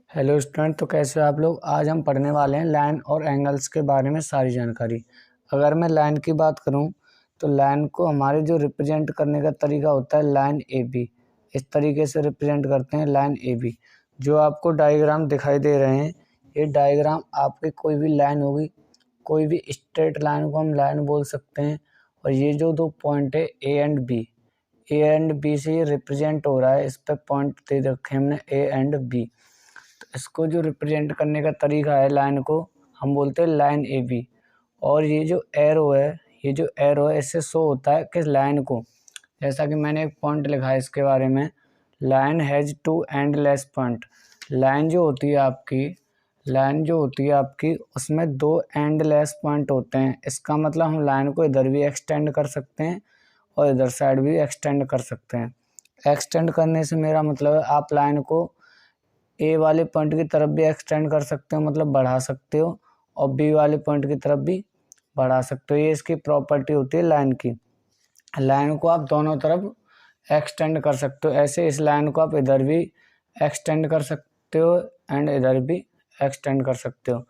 Hello student, तो कैसे हो आप लोग। आज हम पढ़ने वाले हैं लाइन और एंगल्स के बारे में सारी जानकारी। अगर मैं लाइन की बात करूं तो लाइन को हमारे जो रिप्रेजेंट करने का तरीका होता है लाइन ए बी, इस तरीके से रिप्रेजेंट करते हैं लाइन ए बी। जो आपको डायग्राम दिखाई दे रहे हैं, ये डायग्राम आपकी कोई भी लाइन होगी, कोई भी स्ट्रेट लाइन को हम लाइन बोल सकते हैं। और ये जो दो पॉइंट है ए एंड बी से ये रिप्रेजेंट हो रहा है, इस पर पॉइंट दे रखे हमने ए एंड बी। इसको जो रिप्रेजेंट करने का तरीका है लाइन को, हम बोलते हैं लाइन ए बी। और ये जो एरो है इससे शो होता है कि लाइन को, जैसा कि मैंने एक पॉइंट लिखा है इसके बारे में, line has two endless point. Line जो होती है आपकी उसमें दो एंडलेस पॉइंट होते हैं। इसका मतलब हम लाइन को इधर भी एक्सटेंड कर सकते हैं और इधर साइड भी एक्सटेंड कर सकते हैं। एक्सटेंड करने से मेरा मतलब है आप लाइन को ए वाले पॉइंट की तरफ भी एक्सटेंड कर सकते हो, मतलब बढ़ा सकते हो, और बी वाले पॉइंट की तरफ भी बढ़ा सकते हो। ये इसकी प्रॉपर्टी होती है लाइन की। लाइन को आप दोनों तरफ एक्सटेंड कर सकते हो। ऐसे इस लाइन को आप इधर भी एक्सटेंड कर सकते हो एंड इधर भी एक्सटेंड कर सकते हो।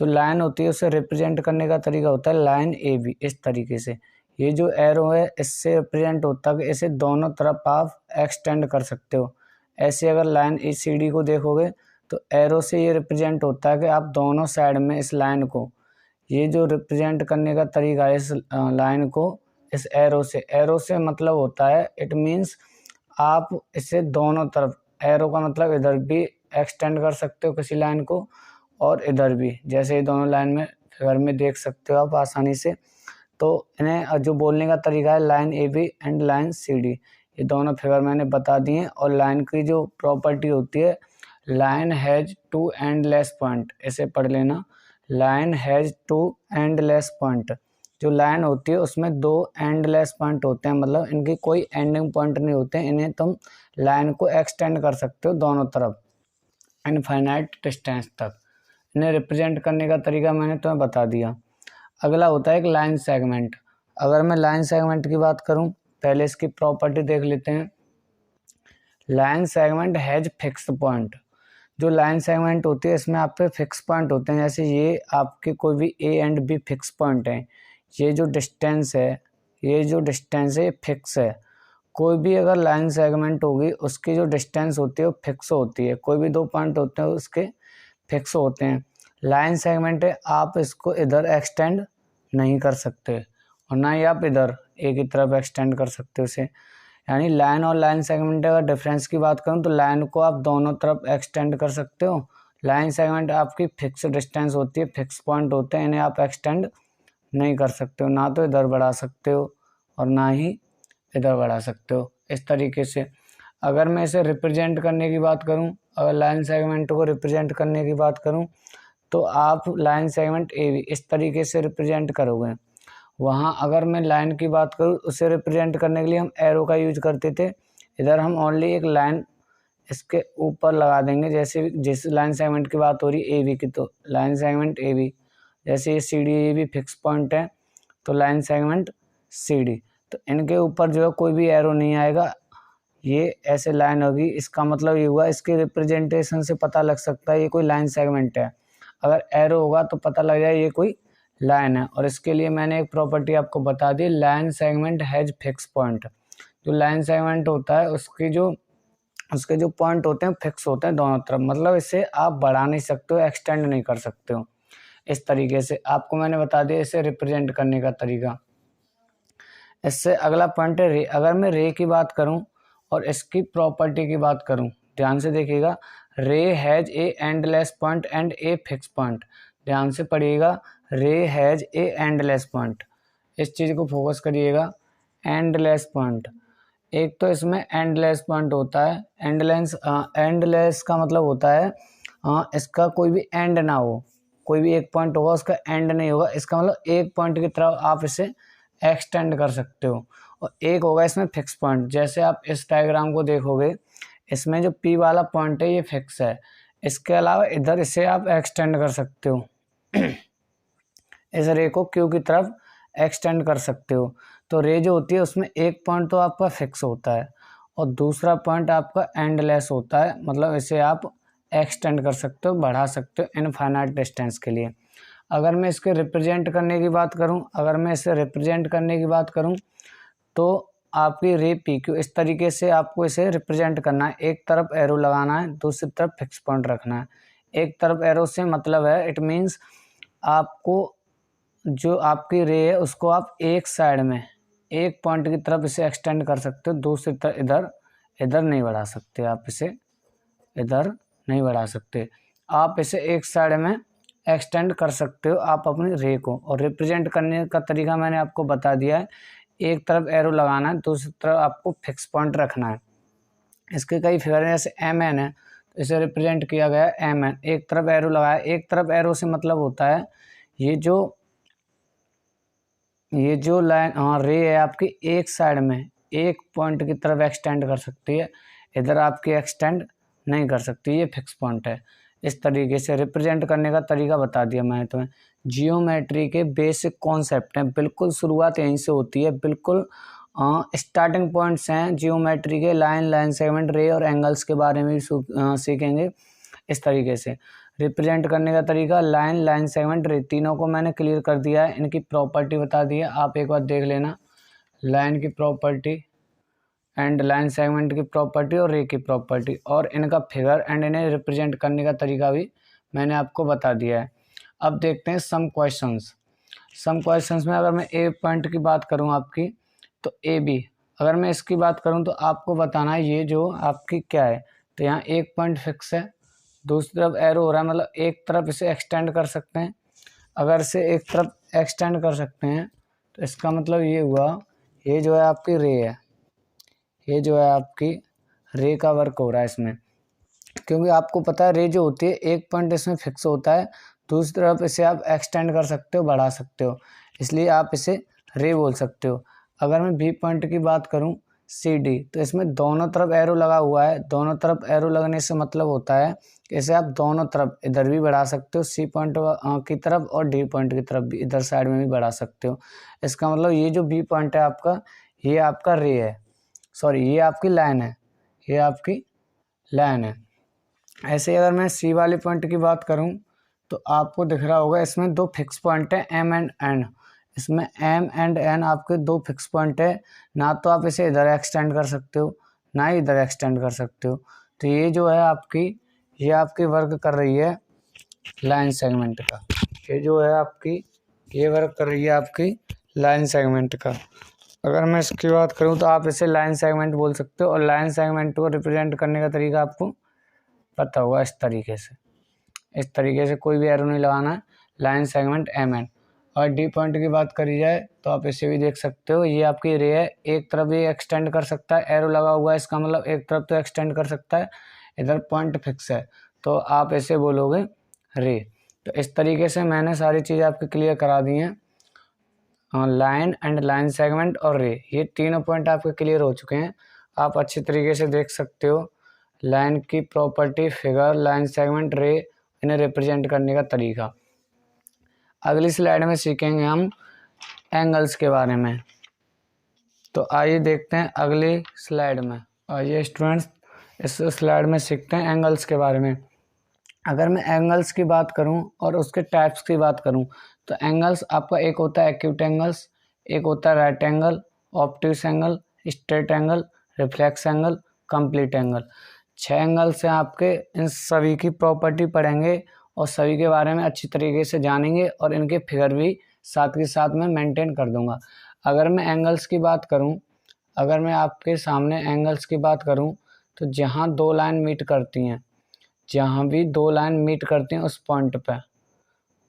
जो लाइन होती है उसे रिप्रेजेंट करने का तरीका होता है लाइन ए बी, इस तरीके से। ये जो एरो है इससे रिप्रेजेंट होता है कि इसे दोनों तरफ आप एक्सटेंड कर सकते हो। ऐसे अगर लाइन ए सी डी को देखोगे तो एरो से ये रिप्रेजेंट होता है कि आप दोनों साइड में इस लाइन को, ये जो रिप्रेजेंट करने का तरीका है इस लाइन को इस एरो से मतलब होता है, इट मीन्स आप इसे दोनों तरफ, एरो का मतलब इधर भी एक्सटेंड कर सकते हो किसी लाइन को और इधर भी, जैसे ये दोनों लाइन में फिगर में देख सकते हो आप आसानी से। तो इन्हें जो बोलने का तरीका है line A B and line C D, ये दोनों फिगर मैंने बता दिए। और लाइन की जो प्रॉपर्टी होती है, line has two endless point, ऐसे पढ़ लेना, line has two endless point. जो लाइन होती है उसमें दो एंडलेस पॉइंट होते हैं, मतलब इनकी कोई एंडिंग पॉइंट नहीं होते हैं। इन्हें तुम लाइन को एक्सटेंड कर सकते हो दोनों तरफ इनफाइनाइट डिस्टेंस तक। इन्हें रिप्रेजेंट करने का तरीका मैंने तुम्हें बता दिया। अगला होता है एक लाइन सेगमेंट। अगर मैं लाइन सेगमेंट की बात करूं, पहले इसकी प्रॉपर्टी देख लेते हैं। Line segment has fix point. जो लाइन सेगमेंट होती है इसमें आपके फिक्स पॉइंट होते हैं, जैसे ये आपके कोई भी A and B fix point हैं। ये जो डिस्टेंस है ये फिक्स है। कोई भी अगर लाइन सेगमेंट होगी उसकी जो डिस्टेंस होती है वो फिक्स होती है। कोई भी दो पॉइंट होते हैं उसके फिक्स होते हैं। लाइन सेगमेंट है, आप इसको इधर एक्सटेंड नहीं कर सकते और ना ही आप इधर एक ही तरफ एक्सटेंड कर सकते हो उसे। यानी लाइन और लाइन सेगमेंट अगर डिफरेंस की बात करूं तो लाइन को आप दोनों तरफ एक्सटेंड कर सकते हो। लाइन सेगमेंट आपकी फिक्स डिस्टेंस होती है, फिक्स पॉइंट होते हैं, इन्हें आप एक्सटेंड नहीं कर सकते हो, ना तो इधर बढ़ा सकते हो और ना ही इधर बढ़ा सकते हो। इस तरीके से अगर मैं इसे रिप्रेजेंट करने की बात करूं, अगर लाइन सेगमेंट को रिप्रेजेंट करने की बात करूं तो आप लाइन सेगमेंट ए बी इस तरीके से रिप्रेजेंट करोगे। वहाँ अगर मैं लाइन की बात करूँ उसे रिप्रेजेंट करने के लिए हम एरो का यूज करते थे। इधर हम ओनली एक लाइन इसके ऊपर लगा देंगे, जैसे जिस लाइन सेगमेंट की बात हो रही है ए बी की, तो लाइन सेगमेंट ए बी, जैसे ये C D A B fix point है तो लाइन सेगमेंट सी डी, तो इनके ऊपर जो है कोई भी एरो नहीं आएगा, ये ऐसे लाइन होगी। इसका मतलब ये हुआ, इसके रिप्रेजेंटेशन से पता लग सकता है ये कोई लाइन सेगमेंट है। अगर एरो होगा तो पता लग जाए ये कोई लाइन है। और इसके लिए मैंने एक प्रॉपर्टी आपको बता दी, line segment has fix point. जो लाइन सेगमेंट होता है उसके जो पॉइंट होते हैं फिक्स होते हैं दोनों तरफ, मतलब इसे आप बढ़ा नहीं सकते हो, एक्सटेंड नहीं कर सकते हो। इस तरीके से आपको मैंने बता दिया इसे रिप्रेजेंट करने का तरीका। इससे अगला पॉइंट है रे। अगर मैं रे की बात करूं और इसकी प्रॉपर्टी की बात करूं, ध्यान से देखिएगा, रे has a endless point and a fix point. ध्यान से पढ़िएगा, रे हैज ए एंडलेस पॉइंट, इस चीज़ को फोकस करिएगा। एंडलेस पॉइंट, एक तो इसमें एंडलेस पॉइंट होता है। एंडलेस का मतलब होता है इसका कोई भी एंड ना हो, कोई भी एक पॉइंट होगा उसका एंड नहीं होगा। इसका मतलब एक पॉइंट की तरफ आप इसे एक्सटेंड कर सकते हो। और एक होगा इसमें फिक्स पॉइंट, जैसे आप इस डायग्राम को देखोगे, इसमें जो पी वाला पॉइंट है ये फिक्स है। इसके अलावा इधर इसे आप एक्सटेंड कर सकते हो इस रे को क्यू की तरफ एक्सटेंड कर सकते हो। तो रे जो होती है उसमें एक पॉइंट तो आपका फिक्स होता है और दूसरा पॉइंट आपका एंडलेस होता है, मतलब इसे आप एक्सटेंड कर सकते हो, बढ़ा सकते हो इनफाइनाइट डिस्टेंस के लिए। अगर मैं इसके रिप्रेजेंट करने की बात करूं, अगर मैं इसे रिप्रेजेंट करने की बात करूं तो आपकी रे पी क्यू इस तरीके से आपको इसे रिप्रेजेंट करना है। एक तरफ एरो लगाना है, दूसरी तरफ फिक्स पॉइंट रखना है। एक तरफ एरो से मतलब है, इट मीन्स आपको जो आपकी रे है उसको आप एक साइड में एक पॉइंट की तरफ इसे एक्सटेंड कर सकते हो, दूसरी तरफ इधर नहीं बढ़ा सकते, आप इसे इधर नहीं बढ़ा सकते। आप इसे एक साइड में एक्सटेंड कर सकते हो आप अपनी रे को। और रिप्रेजेंट करने का तरीका मैंने आपको बता दिया है, एक तरफ एरो लगाना है, दूसरी तरफ आपको फिक्स पॉइंट रखना है। इसके कई फिगर हैं, जैसे एम एन है तो इसे रिप्रेजेंट किया गया है एम एन, एक तरफ एरो लगाया। एक तरफ एरो से मतलब होता है ये जो लाइन रे है आपकी एक साइड में एक पॉइंट की तरफ एक्सटेंड कर सकती है, इधर आपकी एक्सटेंड नहीं कर सकती, ये फिक्स पॉइंट है। इस तरीके से रिप्रेजेंट करने का तरीका बता दिया मैंने तुम्हें। जियोमेट्री के बेसिक कॉन्सेप्ट हैं, बिल्कुल शुरुआत यहीं से होती है, बिल्कुल स्टार्टिंग पॉइंट्स हैं जियोमेट्री के। लाइन सेगमेंट, रे और एंगल्स के बारे में भी सीखेंगे। इस तरीके से रिप्रेजेंट करने का तरीका, लाइन सेगमेंट, रे, तीनों को मैंने क्लियर कर दिया है। इनकी प्रॉपर्टी बता दी है, आप एक बार देख लेना। लाइन की प्रॉपर्टी एंड लाइन सेगमेंट की प्रॉपर्टी और रे की प्रॉपर्टी, और इनका फिगर एंड इन्हें रिप्रेजेंट करने का तरीका भी मैंने आपको बता दिया है। अब देखते हैं सम क्वेश्चंस में अगर मैं ए पॉइंट की बात करूं आपकी, तो ए बी, अगर मैं इसकी बात करूं तो आपको बताना है ये जो आपकी क्या है। तो यहाँ एक पॉइंट फिक्स है, दूसरी तरफ एरो हो रहा है, मतलब एक तरफ इसे एक्सटेंड कर सकते हैं। अगर इसे एक तरफ एक्सटेंड कर सकते हैं तो इसका मतलब ये हुआ, ये जो है आपकी रे है, ये जो है आपकी रे का वर्क हो रहा है इसमें। क्योंकि आपको पता है रे जो होती है एक पॉइंट इसमें फिक्स होता है, दूसरी तरफ इसे आप एक्सटेंड कर सकते हो, बढ़ा सकते हो, इसलिए आप इसे रे बोल सकते हो। अगर मैं बी पॉइंट की बात करूं सी डी, तो इसमें दोनों तरफ एरो लगा हुआ है। दोनों तरफ एरो लगने से मतलब होता है कि इसे आप दोनों तरफ इधर भी बढ़ा सकते हो, सी पॉइंट की तरफ, और डी पॉइंट की तरफ भी, इधर साइड में भी बढ़ा सकते हो। इसका मतलब ये जो बी पॉइंट है आपका, ये आपका रे है, सॉरी ये आपकी लाइन है, ये आपकी लाइन है। ऐसे अगर मैं सी वाले पॉइंट की बात करूं तो आपको दिख रहा होगा इसमें दो फिक्स पॉइंट है एम एंड एन। इसमें एम एंड एन आपके दो फिक्स पॉइंट है, ना तो आप इसे इधर एक्सटेंड कर सकते हो ना ही इधर एक्सटेंड कर सकते हो। तो ये जो है आपकी, ये आपकी वर्क कर रही है लाइन सेगमेंट का, ये जो है आपकी, ये वर्क कर रही है आपकी लाइन सेगमेंट का। अगर मैं इसकी बात करूं तो आप इसे लाइन सेगमेंट बोल सकते हो, और लाइन सेगमेंट को रिप्रेजेंट करने का तरीका आपको पता होगा इस तरीके से कोई भी एरो नहीं लगाना है, लाइन सेगमेंट एम एन। और डी पॉइंट की बात करी जाए तो आप इसे भी देख सकते हो, ये आपकी रे है, एक तरफ ये एक्सटेंड कर सकता है, एरो लगा हुआ है, इसका मतलब एक तरफ तो एक्सटेंड कर सकता है, इधर पॉइंट फिक्स है, तो आप ऐसे बोलोगे रे। तो इस तरीके से मैंने सारी चीज़ें आपकी क्लियर करा दी हैं। लाइन एंड लाइन सेगमेंट और रे, ये तीनों पॉइंट आपके क्लियर हो चुके हैं। आप अच्छी तरीके से देख सकते हो लाइन की प्रॉपर्टी, फिगर, लाइन सेगमेंट, रे, इन्हें रिप्रेजेंट करने का तरीका। अगली स्लाइड में सीखेंगे हम एंगल्स के बारे में। तो आइए देखते हैं अगली स्लाइड में। आइए स्टूडेंट्स इस स्लाइड में सीखते हैं एंगल्स के बारे में। अगर मैं एंगल्स की बात करूं और उसके टाइप्स की बात करूं तो एंगल्स आपका एक होता है एक्यूट एंगल्स, एक होता है right angle, obtuse angle, straight angle, reflex angle, complete angle. 6 angles हैं आपके। इन सभी की प्रॉपर्टी पढ़ेंगे और सभी के बारे में अच्छी तरीके से जानेंगे, और इनके फिगर भी साथ के साथ में मेंटेन कर दूंगा। अगर मैं एंगल्स की बात करूं, अगर मैं आपके सामने एंगल्स की बात करूं तो जहां दो लाइन मीट करती हैं, जहाँ भी दो लाइन मीट करती हैं उस पॉइंट पे,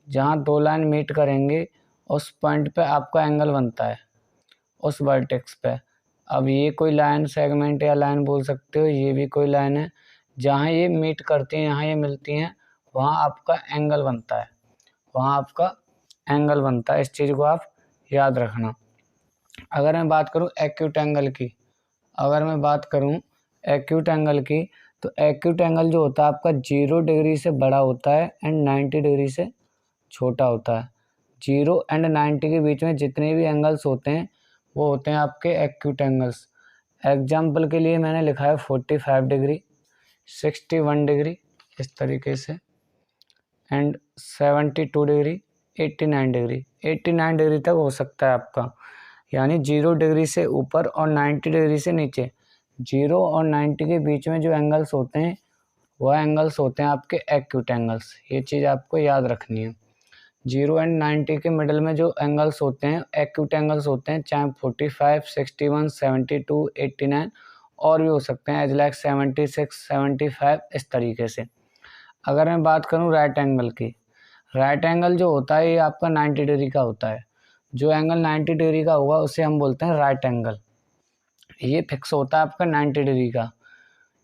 जहाँ दो लाइन मीट करेंगे उस पॉइंट पे आपका एंगल बनता है, उस वर्टेक्स पे। अब ये कोई लाइन सेगमेंट या लाइन बोल सकते हो, ये भी कोई लाइन है, जहाँ ये मीट करती हैं, यहाँ ये मिलती हैं, वहाँ आपका एंगल बनता है, वहाँ आपका एंगल बनता है। इस चीज़ को आप याद रखना। अगर मैं बात करूँ एक्यूट एंगल की, अगर मैं बात करूँ एक्यूट एंगल की, तो एक्यूट एंगल जो होता है आपका 0 डिग्री से बड़ा होता है एंड 90 डिग्री से छोटा होता है। 0 एंड 90 के बीच में जितने भी एंगल्स होते हैं वो होते हैं आपके एक्यूट एंगल्स। एग्जाम्पल के लिए मैंने लिखा है 45 डिग्री, 61 डिग्री, इस तरीके से, एंड 72 डिग्री, 89 डिग्री, 89 डिग्री तक हो सकता है आपका, यानी 0 डिग्री से ऊपर और 90 डिग्री से नीचे। 0 और 90 के बीच में जो एंगल्स होते हैं वह एंगल्स होते हैं आपके एक्यूट एंगल्स। ये चीज़ आपको याद रखनी है। 0 एंड 90 के मिडल में जो एंगल्स होते हैं एक्यूट एंगल्स होते हैं, चाहे 45, 61, 72, 89 और भी हो सकते हैं, एज लाइक 76, 75, इस तरीके से। अगर मैं बात करूं राइट एंगल की, राइट एंगल जो होता है ये आपका 90 डिग्री का होता है। जो एंगल 90 डिग्री का होगा उसे हम बोलते हैं राइट एंगल। ये फिक्स होता है आपका 90 डिग्री का,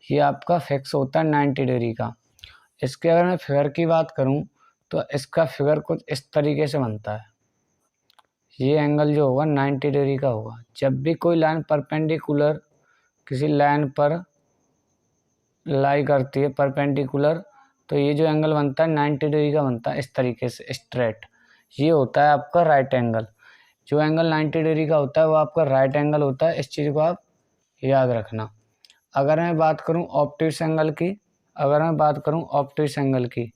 ये आपका फिक्स होता है 90 डिग्री का। इसके अगर मैं फिगर की बात करूं तो इसका फिगर कुछ इस तरीके से बनता है। ये एंगल जो होगा 90 डिग्री का होगा। जब भी कोई लाइन परपेंडिकुलर किसी लाइन पर लाई करती है परपेंडिकुलर, तो ये जो एंगल बनता है 90 डिग्री का बनता है, इस तरीके से स्ट्रेट। ये होता है आपका राइट एंगल। जो एंगल 90 डिग्री का होता है वो आपका राइट एंगल होता है। इस चीज़ को आप याद रखना। अगर मैं बात करूं ऑब्ट्यूस एंगल की,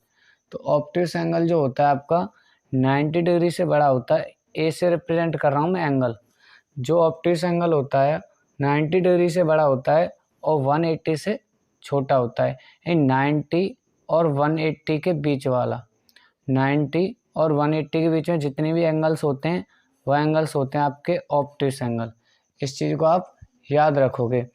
तो ऑब्ट्यूस एंगल जो होता है आपका 90 डिग्री से बड़ा होता है। ए से रिप्रेजेंट कर रहा हूं मैं एंगल। जो ऑब्ट्यूस एंगल होता है 90 डिग्री से बड़ा होता है और 180 से छोटा होता है। 90 और 180 के बीच वाला, 90 और 180 के बीच में जितने भी एंगल्स होते हैं वह एंगल्स होते हैं आपके ऑब्ट्यूस एंगल। इस चीज़ को आप याद रखोगे।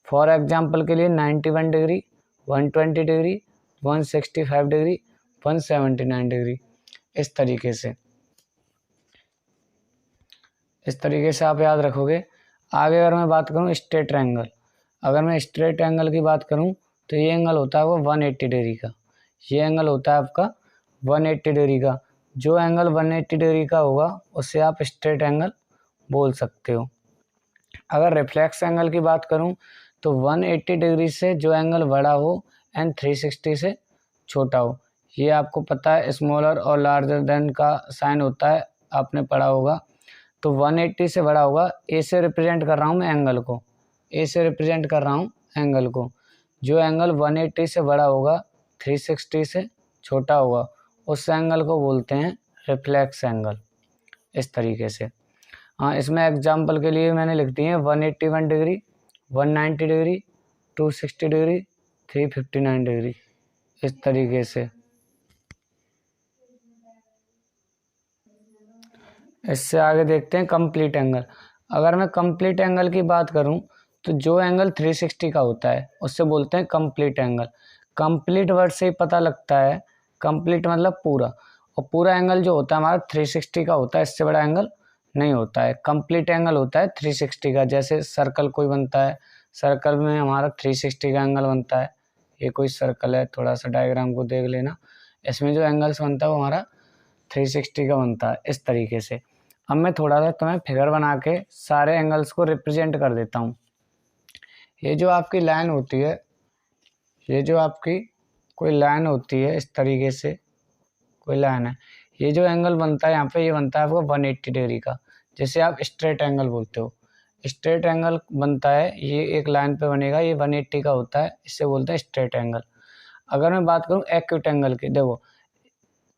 फॉर एग्जांपल के लिए 91 डिग्री, 120 डिग्री, 165 डिग्री, 179 डिग्री, इस तरीके से आप याद रखोगे। आगे अगर मैं बात करूं स्ट्रेट एंगल, अगर मैं स्ट्रेट एंगल की बात करूं तो ये एंगल होता है वो 180 डिग्री का। ये एंगल होता है आपका 180 डिग्री का। जो एंगल 180 डिग्री का होगा उसे आप स्ट्रेट एंगल बोल सकते हो। अगर रिफ्लेक्स एंगल की बात करूं तो 180 डिग्री से जो एंगल बड़ा हो एंड 360 से छोटा हो। ये आपको पता है स्मॉलर और लार्जर देन का साइन होता है, आपने पढ़ा होगा। तो 180 से बड़ा होगा। ए से रिप्रेजेंट कर रहा हूँ मैं एंगल को, ए से रिप्रेजेंट कर रहा हूँ एंगल को। जो एंगल 180 से बड़ा होगा 360 से छोटा होगा उस एंगल को बोलते हैं रिफ्लेक्स एंगल। इस तरीके से। हाँ, इसमें एग्जाम्पल के लिए मैंने लिख दी है 181 डिग्री, 190 डिग्री, 260 डिग्री, 359 डिग्री, इस तरीके से। इससे आगे देखते हैं कंप्लीट एंगल। अगर मैं कंप्लीट एंगल की बात करूं तो जो एंगल 360 का होता है उससे बोलते हैं कंप्लीट एंगल। कंप्लीट वर्ड से ही पता लगता है, कंप्लीट मतलब पूरा, और पूरा एंगल जो होता है हमारा 360 का होता है, इससे बड़ा एंगल नहीं होता है। कंप्लीट एंगल होता है 360 का। जैसे सर्कल कोई बनता है, सर्कल में हमारा 360 का एंगल बनता है। ये कोई सर्कल है, थोड़ा सा डायग्राम को देख लेना, इसमें जो एंगल्स बनता है वो हमारा 360 का बनता है, इस तरीके से। अब मैं थोड़ा सा तुम्हें फिगर बना के सारे एंगल्स को रिप्रेजेंट कर देता हूँ। ये जो आपकी लाइन होती है, ये जो आपकी कोई लाइन होती है, इस तरीके से कोई लाइन है, ये जो एंगल बनता है यहाँ पे, ये बनता है आपको 180 डिग्री का, जिसे आप स्ट्रेट एंगल बोलते हो। स्ट्रेट एंगल बनता है, ये एक लाइन पे बनेगा, ये 180 का होता है, इससे बोलते हैं स्ट्रेट एंगल। अगर मैं बात करूँ एक्यूट एंगल की, देखो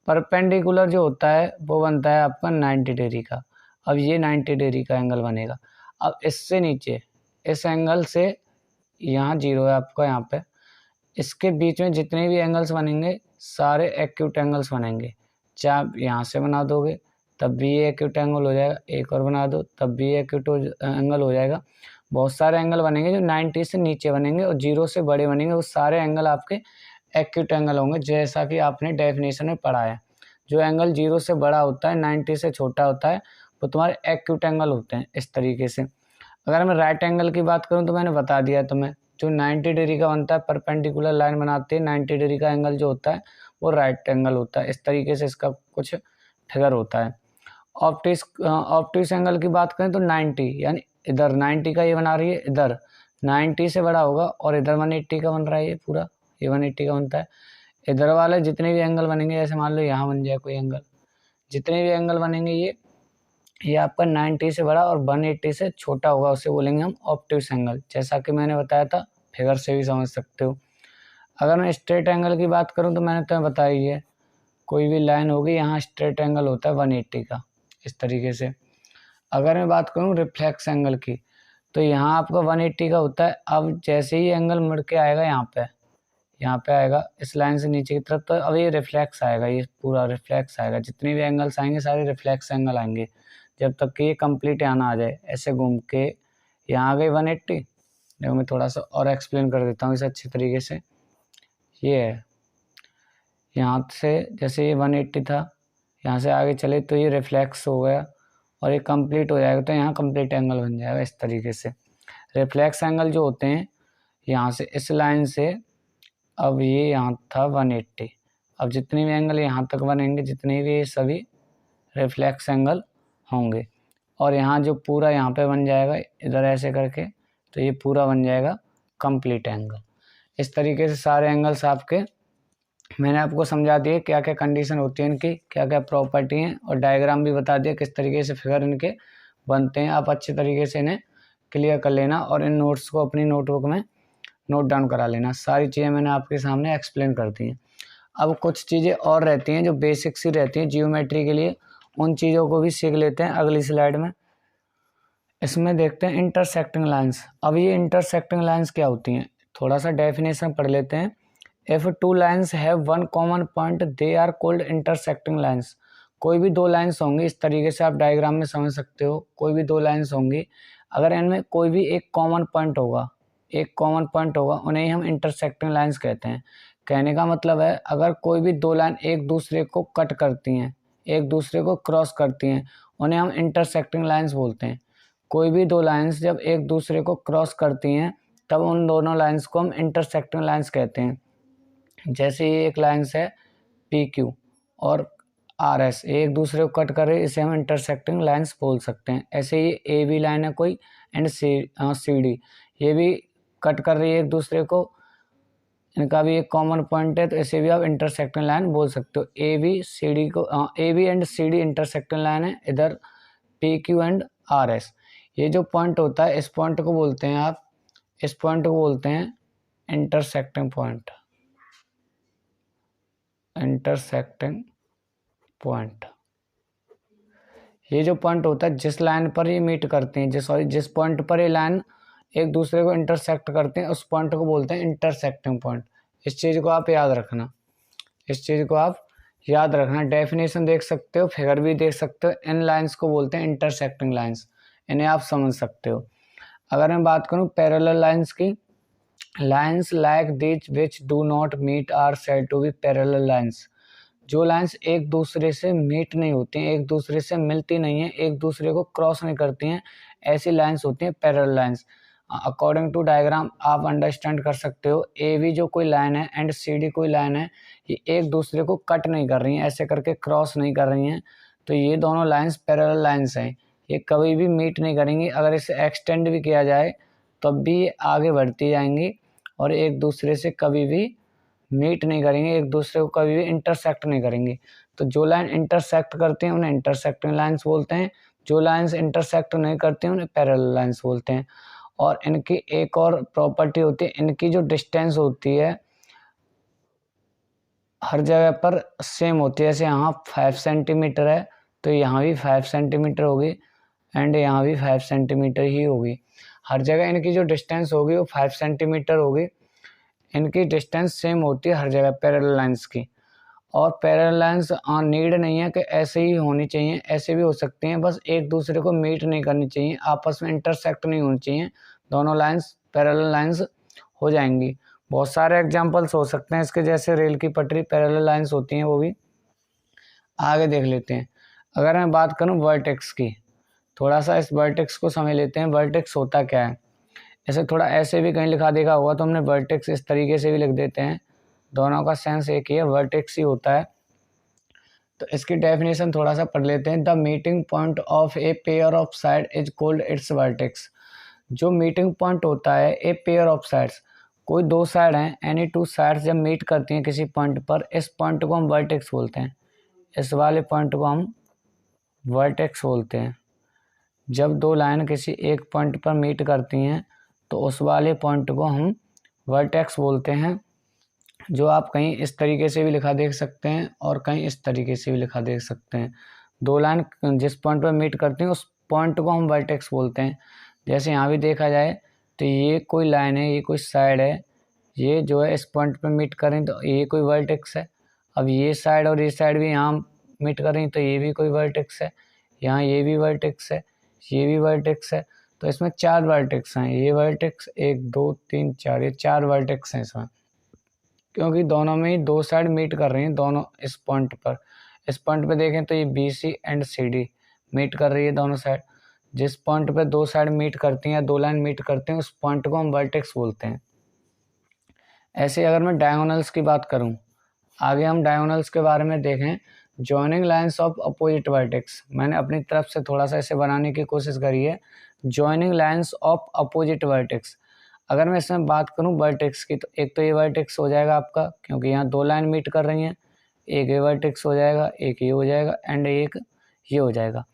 परपेंडिकुलर जो होता है वो बनता है आपका 90 डिग्री का। अब ये 90 डिग्री का एंगल बनेगा। अब इससे नीचे इस एंगल से यहाँ 0 है आपका, यहाँ पे इसके बीच में जितने भी एंगल्स बनेंगे सारे एक्यूट एंगल्स बनेंगे। चाहे आप यहाँ से बना दोगे तब भी ये एक्यूट एंगल हो जाएगा, एक और बना दो तब भी एक्यूट एंगल हो जाएगा। बहुत सारे एंगल बनेंगे जो 90 से नीचे बनेंगे और 0 से बड़े बनेंगे, वो सारे एंगल आपके एक्यूट एंगल होंगे, जैसा कि आपने डेफिनेशन में पढ़ा है। जो एंगल 0 से बड़ा होता है, 90 से छोटा होता है, वो तुम्हारे एक्यूट एंगल होते हैं, इस तरीके से। अगर मैं राइट एंगल की बात करूं तो मैंने बता दिया तुम्हें, जो 90 डिग्री का बनता है, परपेंडिकुलर लाइन बनाते हैं, 90 डिग्री का एंगल जो होता है वो राइट एंगल होता है। इस तरीके से इसका कुछ फिगर होता है। ऑप्टिक्स एंगल की बात करें तो 90, यानी इधर 90 का ये बना रही है, इधर 90 से बड़ा होगा और इधर 180 का बन रहा है, ये पूरा ये 180 का बनता है। इधर वाले जितने भी एंगल बनेंगे, जैसे मान लो यहाँ बन जाए कोई एंगल, जितने भी एंगल बनेंगे ये आपका 90 से बड़ा और 180 से छोटा होगा, उसे बोलेंगे हम ऑप्टिक्स एंगल। जैसा कि मैंने बताया था, फिगर से भी समझ सकते हो। अगर मैं स्ट्रेट एंगल की बात करूं तो मैंने तुम्हें बताई है, कोई भी लाइन होगी यहाँ स्ट्रेट एंगल होता है 180 का, इस तरीके से। अगर मैं बात करूं रिफ्लेक्स एंगल की, तो यहाँ आपका 180 का होता है। अब जैसे ही एंगल मुड़ के आएगा यहाँ पे आएगा इस लाइन से नीचे की तरफ, तो अब ये रिफ्लेक्स आएगा, ये पूरा रिफ्लेक्स आएगा। जितने भी एंगल्स आएंगे सारे रिफ्लेक्स एंगल आएंगे, जब तक कि ये कंप्लीट यहाँ ना आ जाए। ऐसे घूम के यहाँ आ गई 180। देखो मैं थोड़ा सा और एक्सप्लेन कर देता हूँ इसे अच्छे तरीके से। ये है, यहाँ से जैसे ये 180 था, यहाँ से आगे चले तो ये रिफ्लेक्स हो गया और ये कंप्लीट हो जाएगा, तो यहाँ कंप्लीट एंगल बन जाएगा इस तरीके से। रिफ्लेक्स एंगल जो होते हैं यहाँ से इस लाइन से, अब ये यहाँ था 180, अब जितने भी एंगल यहाँ तक बनेंगे, जितने भी सभी रिफ्लेक्स एंगल होंगे। और यहाँ जो पूरा यहाँ पे बन जाएगा इधर ऐसे करके, तो ये पूरा बन जाएगा कंप्लीट एंगल। इस तरीके से सारे एंगल्स आपके मैंने आपको समझा दिए, क्या क्या कंडीशन होती है इनकी, क्या क्या प्रॉपर्टी हैं, और डायग्राम भी बता दिया किस तरीके से फिगर इनके बनते हैं। आप अच्छे तरीके से इन्हें क्लियर कर लेना और इन नोट्स को अपनी नोटबुक में नोट डाउन करा लेना। सारी चीज़ें मैंने आपके सामने एक्सप्लेन कर दी हैं। अब कुछ चीज़ें और रहती हैं जो बेसिक्स ही रहती हैं जियोमेट्री के लिए, उन चीज़ों को भी सीख लेते हैं अगली स्लाइड में। इसमें देखते हैं इंटरसेक्टिंग लाइन्स। अब ये इंटरसेक्टिंग लाइन्स क्या होती हैं, थोड़ा सा डेफिनेशन पढ़ लेते हैं। If two lines have one common point, they are called intersecting lines. कोई भी दो लाइन्स होंगी, इस तरीके से आप डायग्राम में समझ सकते हो। कोई भी दो लाइन्स होंगी, अगर इनमें कोई भी एक कॉमन पॉइंट होगा, उन्हें हम इंटरसेक्टिंग लाइन्स कहते हैं। कहने का मतलब है, अगर कोई भी दो लाइन एक दूसरे को कट करती हैं, एक दूसरे को क्रॉस करती हैं, उन्हें हम इंटरसेक्टिंग लाइन्स बोलते हैं। कोई भी दो लाइन्स जब एक दूसरे को क्रॉस करती हैं, तब उन दोनों लाइन्स को हम इंटरसेक्टिंग लाइन्स कहते हैं। जैसे ये एक लाइन्स है PQ और RS, एक दूसरे को कट कर रही है, इसे हम इंटरसेक्टिंग लाइन्स बोल सकते हैं। ऐसे ही AB लाइन है कोई, एंड CD ये भी कट कर रही है एक दूसरे को, इनका भी एक कॉमन पॉइंट है, तो इसे भी आप इंटरसेक्टिंग लाइन बोल सकते हो। AB and CD intersecting line है, इधर PQ एंड RS। ये जो पॉइंट होता है, इस पॉइंट को बोलते हैं आप, इस पॉइंट को बोलते हैं इंटरसेक्टिंग पॉइंट। इंटरसेक्टिंग पॉइंट, ये जो पॉइंट होता है जिस लाइन पर ये मीट करते हैं, जिस पॉइंट पर ये लाइन एक दूसरे को इंटरसेक्ट करते हैं, उस पॉइंट को बोलते हैं इंटरसेक्टिंग पॉइंट। इस चीज़ को आप याद रखना, डेफिनेशन देख सकते हो, फिगर भी देख सकते हो। इन लाइंस को बोलते हैं इंटरसेक्टिंग लाइंस, इन्हें आप समझ सकते हो। अगर मैं बात करूं पैरेलल लाइंस की, lines like this which do not meet are said to be parallel lines. जो लाइंस एक दूसरे से मीट नहीं होती हैं, एक दूसरे से मिलती नहीं है, एक दूसरे को क्रॉस नहीं करती हैं, ऐसी लाइंस होती हैं parallel lines. According to diagram आप अंडरस्टैंड कर सकते हो, AB जो कोई लाइन है एंड CD कोई लाइन है, ये एक दूसरे को कट नहीं कर रही हैं, ऐसे करके क्रॉस नहीं कर रही हैं, तो ये दोनों लाइंस पैरेलल लाइंस हैं। ये कभी भी मीट नहीं करेंगी। अगर इसे एक्सटेंड भी किया जाए तब भी ये आगे बढ़ती जाएंगी और एक दूसरे से कभी भी मीट नहीं करेंगे, एक दूसरे को कभी भी इंटरसेक्ट नहीं करेंगी। तो जो लाइन इंटरसेक्ट करती हैं उन्हें इंटरसेक्टिंग लाइंस बोलते हैं, जो लाइंस इंटरसेक्ट नहीं करती हैं उन्हें पैरेलल लाइंस बोलते हैं। और इनकी एक और प्रॉपर्टी होती है, इनकी जो डिस्टेंस होती है हर जगह पर सेम होती है। जैसे यहाँ 5 सेंटीमीटर है तो यहाँ भी 5 सेंटीमीटर होगी एंड यहाँ भी 5 सेंटीमीटर ही होगी। हर जगह इनकी जो डिस्टेंस होगी वो 5 सेंटीमीटर होगी। इनकी डिस्टेंस सेम होती है हर जगह पैरेलल लाइंस की। और पैरेलल लाइंस नीड नहीं है कि ऐसे ही होनी चाहिए, ऐसे भी हो सकती हैं, बस एक दूसरे को मीट नहीं करनी चाहिए, आपस में इंटरसेक्ट नहीं होनी चाहिए, दोनों लाइंस पैरेलल लाइंस हो जाएंगी। बहुत सारे एग्जांपल्स हो सकते हैं इसके, जैसे रेल की पटरी पैरेलल लाइंस होती हैं, वो भी आगे देख लेते हैं। अगर मैं बात करूं वर्टेक्स की, थोड़ा सा इस वर्टेक्स को समझ लेते हैं। वर्टेक्स होता क्या है, ऐसे थोड़ा ऐसे भी कहीं लिखा देखा होगा तो हमने वर्टेक्स इस तरीके से भी लिख देते हैं, दोनों का सेंस एक ही है, वर्टेक्स ही होता है। तो इसकी डेफिनेशन थोड़ा सा पढ़ लेते हैं। The meeting point of a pair of side is called its vertex. जो मीटिंग पॉइंट होता है ए पेयर ऑफ साइड्स, कोई दो साइड हैं, एनी टू साइड्स जब मीट करती हैं किसी पॉइंट पर, इस पॉइंट को हम वर्टेक्स बोलते हैं, इस वाले पॉइंट को हम वर्टेक्स बोलते हैं। जब दो लाइन किसी एक पॉइंट पर मीट करती हैं तो उस वाले पॉइंट को हम वर्टेक्स बोलते हैं। जो आप कहीं इस तरीके से भी लिखा देख सकते हैं और कहीं इस तरीके से भी लिखा देख सकते हैं। दो लाइन जिस पॉइंट पर मीट करती हैं उस पॉइंट को हम वर्टेक्स बोलते हैं। जैसे यहाँ भी देखा जाए तो ये कोई लाइन है, ये कोई साइड है, ये जो है इस पॉइंट पर मीट करें तो ये कोई वर्टेक्स है। अब ये साइड और ये साइड भी यहाँ मीट करें तो ये भी कोई वर्टेक्स है, यहाँ ये भी वर्टेक्स है, ये भी वर्टेक्स है। तो इसमें 4 वर्टेक्स हैं, ये वर्टेक्स 1 2 3 4, ये 4 वर्टेक्स हैं इसमें, क्योंकि दोनों में ही 2 साइड मीट कर रही हैं दोनों इस पॉइंट पर। इस पॉइंट पे देखें तो ये BC एंड CD मीट कर रही है दोनों साइड। जिस पॉइंट पे 2 साइड मीट करती हैं या 2 लाइन मीट करते हैं उस पॉइंट को हम वर्टेक्स बोलते हैं। ऐसे अगर मैं डायगोनल्स की बात करूं, आगे हम डायगोनल्स के बारे में देखें। Joining lines of opposite vertex, मैंने अपनी तरफ से थोड़ा सा इसे बनाने की कोशिश करी है। Joining lines of opposite vertex, अगर मैं इसमें बात करूं वर्टेक्स की तो एक तो ये वर्टेक्स हो जाएगा आपका, क्योंकि यहाँ 2 लाइन मीट कर रही हैं, एक ये वर्टेक्स हो जाएगा, एक ये हो जाएगा एंड एक ये हो जाएगा।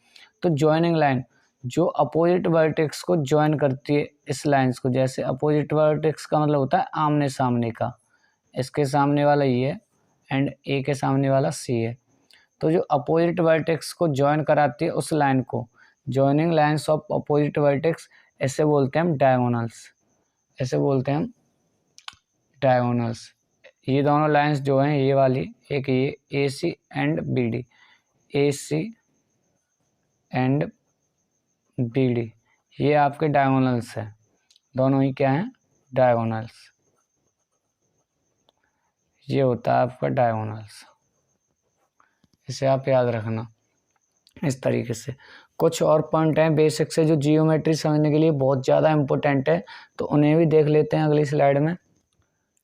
तो जॉइनिंग लाइन जो अपोजिट वर्टेक्स को ज्वाइन करती है इस लाइंस को, जैसे अपोजिट वर्टेक्स का मतलब होता है आमने सामने का, इसके सामने वाला ये है एंड ए के सामने वाला सी है। तो जो अपोजिट वर्टेक्स को ज्वाइन कराती है उस लाइन को, joining lines of opposite vertex, ऐसे बोलते हैं हम डायगोनल्स, ऐसे बोलते हैं हम डायगोनल्स। ये दोनों लाइंस जो हैं ये वाली, एक ये AC and BD, AC and BD, ये आपके डायगोनल्स हैं, दोनों ही क्या हैं, डायगोनल्स। ये होता है आपका डायगोनल्स, इसे आप याद रखना इस तरीके से। कुछ और पॉइंट हैं बेसिक से जो जियोमेट्री समझने के लिए बहुत ज़्यादा इम्पोर्टेंट है, तो उन्हें भी देख लेते हैं अगली स्लाइड में।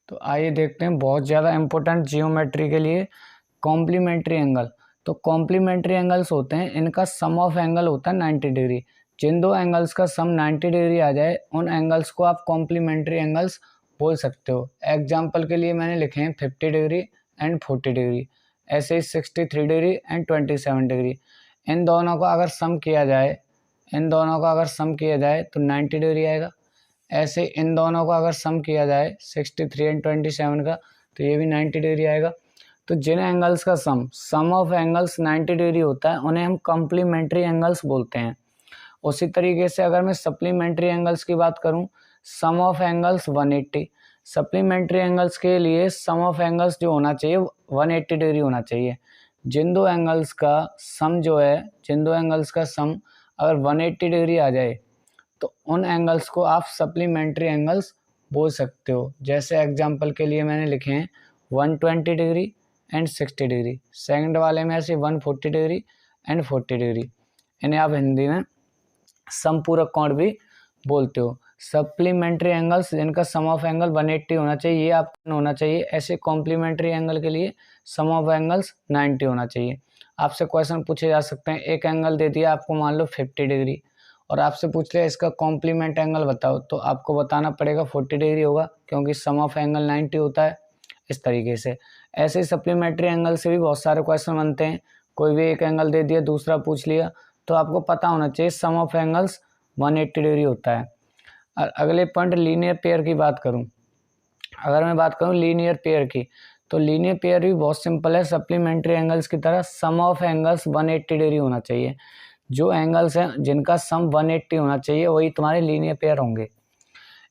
तो आइए देखते हैं बहुत ज़्यादा इम्पोर्टेंट जियोमेट्री के लिए कॉम्प्लीमेंट्री एंगल। तो कॉम्प्लीमेंट्री एंगल्स होते हैं, इनका सम ऑफ एंगल होता है 90 डिग्री। जिन दो एंगल्स का सम 90 डिग्री आ जाए उन एंगल्स को आप कॉम्प्लीमेंट्री एंगल्स बोल सकते हो। एग्जाम्पल के लिए मैंने लिखे हैं 50 डिग्री एंड 40 डिग्री, ऐसे ही 63 डिग्री एंड 27 डिग्री। इन दोनों का अगर सम किया जाए, इन दोनों का अगर सम किया जाए तो 90 डिग्री आएगा। ऐसे इन दोनों का अगर सम किया जाए 63 एंड 27 का तो ये भी 90 डिग्री आएगा। तो जिन एंगल्स का सम ऑफ एंगल्स 90 डिग्री होता है उन्हें हम कॉम्प्लीमेंट्री एंगल्स बोलते हैं। उसी तरीके से अगर मैं सप्लीमेंट्री एंगल्स की बात करूं, सम ऑफ एंगल्स 180, सप्लीमेंट्री एंगल्स के लिए सम ऑफ एंगल्स जो होना चाहिए 180 डिग्री होना चाहिए। जिन दो एंगल्स का सम जो है, जिन दो एंगल्स का सम अगर 180 डिग्री आ जाए तो उन एंगल्स को आप सप्लीमेंट्री एंगल्स बोल सकते हो। जैसे एग्जांपल के लिए मैंने लिखे हैं 120 डिग्री एंड 60 डिग्री, सेकंड वाले में ऐसे 140 डिग्री एंड 40 डिग्री। इन्हें आप हिंदी में समपूरक कोण भी बोलते हो। सप्लीमेंट्री एंगल्स जिनका सम ऑफ एंगल 180 होना चाहिए, ये आपको होना चाहिए। ऐसे कॉम्प्लीमेंट्री एंगल के लिए सम ऑफ एंगल्स 90 होना चाहिए। आपसे क्वेश्चन पूछे जा सकते हैं, एक एंगल दे दिया आपको मान लो 50 डिग्री और आपसे पूछ लिया इसका कॉम्प्लीमेंट एंगल बताओ, तो आपको बताना पड़ेगा 40 डिग्री होगा, क्योंकि सम ऑफ एंगल 90 होता है। इस तरीके से ऐसे ही सप्लीमेंट्री एंगल से भी बहुत सारे क्वेश्चन बनते हैं। कोई भी एक एंगल दे दिया, दूसरा पूछ लिया, तो आपको पता होना चाहिए सम ऑफ एंगल्स 180 डिग्री होता है। और अगले पॉइंट लीनियर पेयर की बात करूं, अगर मैं बात करूं लीनियर पेयर की, तो लीनियर पेयर भी बहुत सिंपल है। सप्लीमेंट्री एंगल्स की तरह सम ऑफ एंगल्स 180 डिग्री होना चाहिए। जो एंगल्स हैं जिनका सम 180 होना चाहिए वही तुम्हारे लीनियर पेयर होंगे।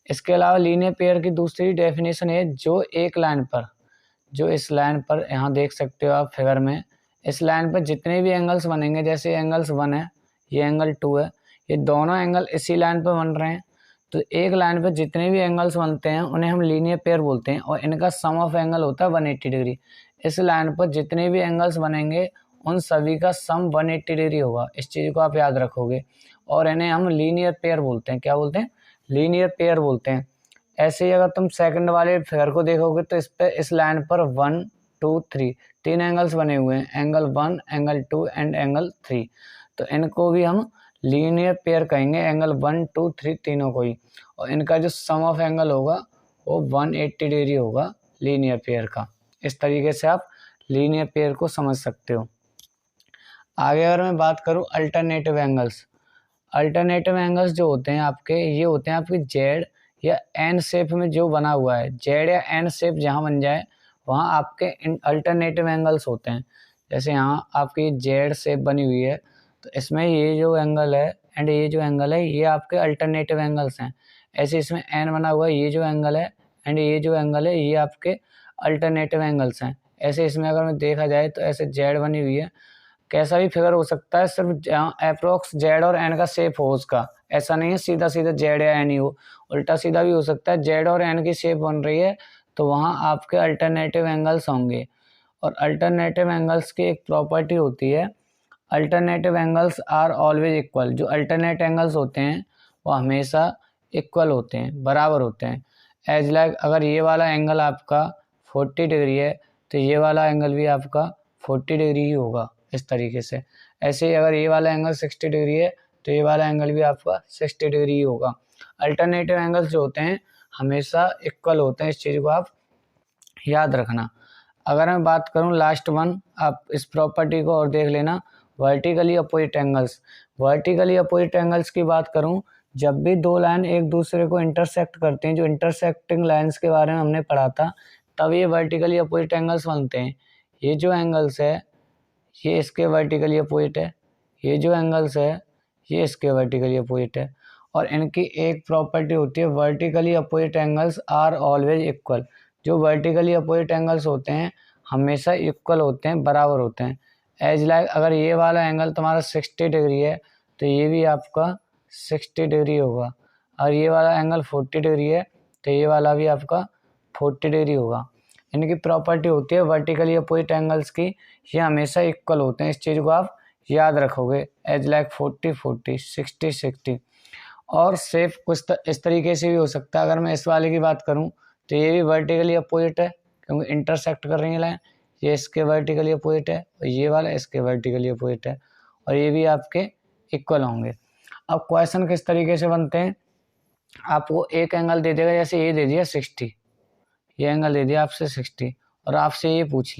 इसके अलावा लीनियर पेयर की दूसरी डेफिनेशन है, जो एक लाइन पर, जो इस लाइन पर यहाँ देख सकते हो आप फिगर में, इस लाइन पर जितने भी एंगल्स बनेंगे, जैसे एंगल्स 1 है, ये एंगल 2 है, ये दोनों एंगल इसी लाइन पर बन रहे हैं। तो एक लाइन पर जितने भी एंगल्स बनते हैं उन्हें हम लीनियर पेयर बोलते हैं और इनका सम ऑफ एंगल होता है 180 डिग्री। इस लाइन पर जितने भी एंगल्स बनेंगे उन सभी का सम 180 डिग्री होगा। इस चीज़ को आप याद रखोगे और इन्हें हम लीनियर पेयर बोलते हैं। क्या बोलते हैं? लीनियर पेयर बोलते हैं। ऐसे ही अगर तुम सेकंड वाले फिगर को देखोगे तो इस पे, इस लाइन पर 1 2 3 तीन एंगल्स बने हुए हैं, एंगल 1 एंगल 2 एंड एंगल 3। तो इनको भी हम लीनियर पेयर कहेंगे, एंगल 1 2 3 तीनों को ही। और इनका जो सम ऑफ एंगल होगा वो 180 डिग्री होगा लीनियर पेयर का। इस तरीके से आप लीनियर पेयर को समझ सकते हो। आगे अगर मैं बात करूं अल्टरनेटिव एंगल्स, अल्टरनेटिव एंगल्स जो होते हैं आपके, ये होते हैं आपके जेड या एन शेप में जो बना हुआ है। जेड या एन शेप जहाँ बन जाए वहाँ आपके अल्टरनेटिव एंगल्स होते हैं। जैसे यहाँ आपकी जेड शेप बनी हुई है, तो इसमें ये जो एंगल है एंड ये जो एंगल है ये आपके अल्टरनेटिव एंगल्स हैं। ऐसे इसमें एन बना हुआ है, ये जो एंगल है एंड ये जो एंगल है ये आपके अल्टरनेटिव एंगल्स हैं। ऐसे इसमें अगर मैं देखा जाए तो ऐसे जेड बनी हुई है, कैसा भी फिगर हो सकता है, सिर्फ अप्रोक्स जेड और एन का शेप हो उसका, ऐसा नहीं है सीधा सीधा जेड या एन ही हो, उल्टा सीधा भी हो सकता है। जेड और एन की शेप बन रही है तो वहाँ आपके अल्टरनेटिव एंगल्स होंगे। और अल्टरनेटिव एंगल्स की एक प्रॉपर्टी होती है, alternative angles are always equal. जो अल्टरनेट एंगल्स होते हैं वो हमेशा इक्वल होते हैं, बराबर होते हैं। एज लाइक अगर ये वाला एंगल आपका 40 डिग्री है तो ये वाला एंगल भी आपका 40 डिग्री ही होगा, इस तरीके से। ऐसे ही अगर ये वाला एंगल 60 डिग्री है तो ये वाला एंगल भी आपका 60 डिग्री ही होगा। अल्टरनेटिव एंगल्स जो होते हैं हमेशा इक्वल होते हैं, इस चीज़ को आप याद रखना। अगर मैं बात करूं लास्ट वन, आप इस प्रॉपर्टी को और देख लेना, vertically opposite angles. Vertically opposite angles की बात करूं, जब भी दो लाइन एक दूसरे को इंटरसेक्ट करते हैं, जो इंटरसेक्टिंग लाइंस के बारे में हमने पढ़ा था, तब ये वर्टिकली अपोजिट एंगल्स बनते हैं। ये जो एंगल्स है ये इसके वर्टिकली अपोजिट है, ये जो एंगल्स है ये इसके वर्टिकली अपोजिट है। और इनकी एक प्रॉपर्टी होती है, vertically opposite angles are always equal. जो वर्टिकली अपोजिट एंगल्स होते हैं हमेशा इक्वल होते हैं, बराबर होते हैं। एज लाइक अगर ये वाला एंगल तुम्हारा 60 डिग्री है तो ये भी आपका 60 डिग्री होगा, और ये वाला एंगल 40 डिग्री है तो ये वाला भी आपका 40 डिग्री होगा। इनकी प्रॉपर्टी होती है वर्टिकली अपोजिट एंगल्स की, ये हमेशा इक्वल होते हैं, इस चीज़ को आप याद रखोगे। As like 40 40, 60 60। और सेफ कुछ इस तरीके से भी हो सकता है। अगर मैं इस वाले की बात करूं तो ये भी वर्टिकली अपोजिट है क्योंकि इंटरसेक्ट कर रही है लाइन, ये इसके वर्टिकली अपोजिट है और ये वाला इसके वर्टिकली अपोजिट है, और ये भी आपके इक्वल होंगे। अब क्वेश्चन किस तरीके से बनते हैं, आपको एक एंगल दे देगा, जैसे ये दे दिया 60, ये एंगल दे दिया आपसे 60, और आपसे ये पूछ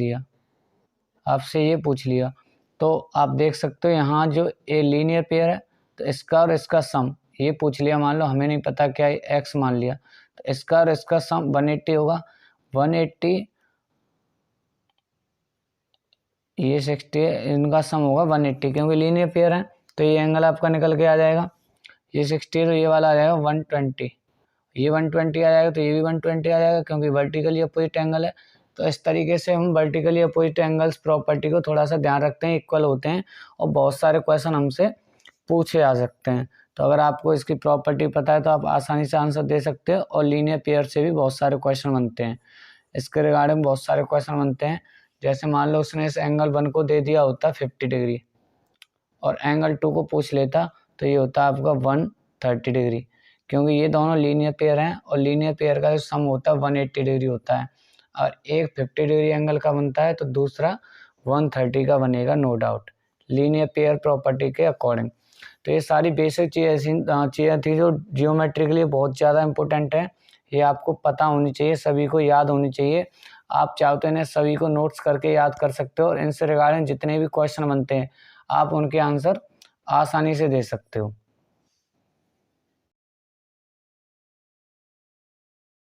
लिया तो आप देख सकते हो यहाँ जो ये लीनियर पेयर है तो इसका और इसका सम ये पूछ लिया, मान लो हमें नहीं पता क्या है, एक्स मान लिया, तो इसका और इसका सम 180 होगा। 180 ये 60 है, इनका सम होगा 180, क्योंकि लीनियर पेयर है तो ये एंगल आपका निकल के आ जाएगा। ये 60 है तो ये वाला आ जाएगा 120, ये 120 आ जाएगा तो ये भी 120 आ जाएगा, क्योंकि वर्टिकली अपोजिट एंगल है। तो इस तरीके से हम वर्टिकली अपोजिट एंगल्स प्रॉपर्टी को थोड़ा सा ध्यान रखते हैं, इक्वल होते हैं, और बहुत सारे क्वेश्चन हमसे पूछे जा सकते हैं। तो अगर आपको इसकी प्रॉपर्टी पता है तो आप आसानी से आंसर दे सकते हो, और लीनियर पेयर से भी बहुत सारे क्वेश्चन बनते हैं, इसके रिगार्डिंग बहुत सारे क्वेश्चन बनते हैं। जैसे मान लो उसने इस एंगल 1 को दे दिया होता 50 डिग्री और एंगल 2 को पूछ लेता तो ये होता आपका 130 डिग्री, क्योंकि ये दोनों लीनियर पेयर हैं और लीनियर पेयर का जो सम होता है 180 डिग्री होता है, और एक 50 डिग्री एंगल का बनता है तो दूसरा 130 का बनेगा, no doubt, linear pair property के अकॉर्डिंग। तो ये सारी बेसिक चीज़ें थी जो जियोमेट्री के लिए बहुत ज़्यादा इंपॉर्टेंट है, ये आपको पता होनी चाहिए, सभी को याद होनी चाहिए। आप चाहो तो इन्हें सभी को नोट्स करके याद कर सकते हो, और इनसे रिगार्डिंग जितने भी क्वेश्चन बनते हैं आप उनके आंसर आसानी से दे सकते हो।